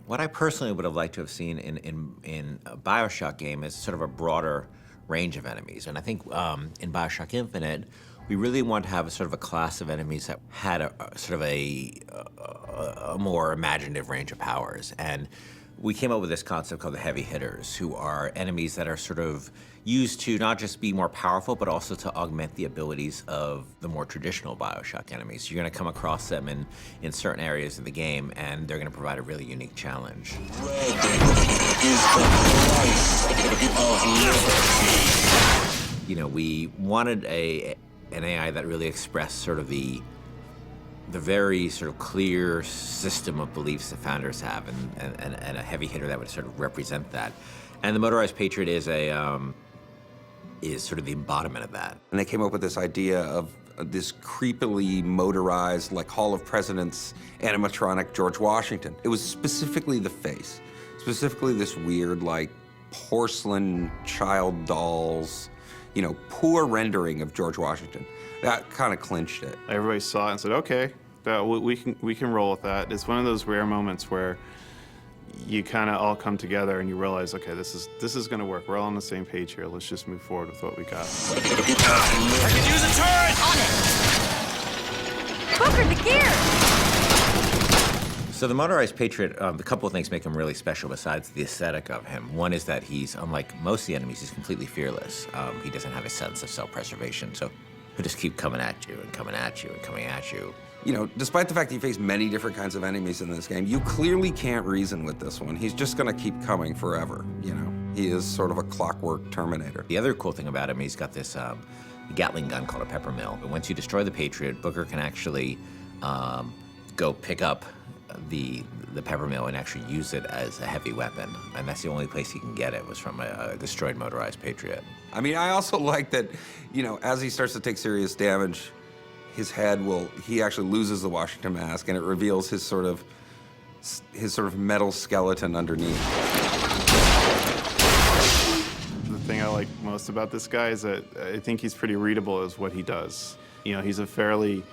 What I personally would have liked to have seen in a BioShock game is sort of a broader range of enemies. And I think in BioShock Infinite, we really want to have a sort of a class of enemies that had a sort of a more imaginative range of powers. And we came up with this concept called the heavy hitters, who are enemies that are sort of used to not just be more powerful, but also to augment the abilities of the more traditional BioShock enemies. You're gonna come across them in certain areas of the game, and they're gonna provide a really unique challenge. Red is the price of liberty. You know, we wanted an AI that really expressed sort of the very sort of clear system of beliefs that founders have, and a heavy hitter that would sort of represent that. And the Motorized Patriot is sort of the embodiment of that. And they came up with this idea of this creepily motorized, like Hall of Presidents animatronic George Washington. It was specifically the face, specifically this weird, like, porcelain child dolls, you know, poor rendering of George Washington. That kind of clinched it. Everybody saw it and said, okay, we can roll with that. It's one of those rare moments where you kind of all come together and you realize, okay, this is going to work. We're all on the same page here. Let's just move forward with what we got. I can use a turret! On it! Booker, the gear! So the Motorized Patriot, a couple of things make him really special besides the aesthetic of him. One is that he's, unlike most of the enemies, he's completely fearless. He doesn't have a sense of self-preservation, so he'll just keep coming at you and coming at you and coming at you. You know, despite the fact that you face many different kinds of enemies in this game, you clearly can't reason with this one. He's just gonna keep coming forever, you know? He is sort of a clockwork Terminator. The other cool thing about him, he's got this Gatling gun called a pepper mill. But once you destroy the Patriot, Booker can actually go pick up the pepper mill and actually use it as a heavy weapon. And that's the only place he can get it, was from a destroyed Motorized Patriot. I mean, I also like that, you know, as he starts to take serious damage, his head he actually loses the Washington mask, and it reveals his sort of metal skeleton underneath. The thing I like most about this guy is that I think he's pretty readable as what he does. You know, he's a fairly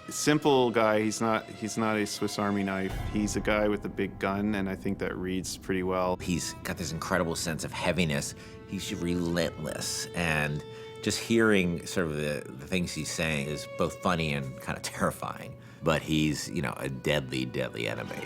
simple guy. He's not a Swiss Army knife. He's a guy with a big gun, and I think that reads pretty well. He's got this incredible sense of heaviness. He's relentless, and just hearing sort of the things he's saying is both funny and kind of terrifying. But he's, you know, a deadly, deadly enemy.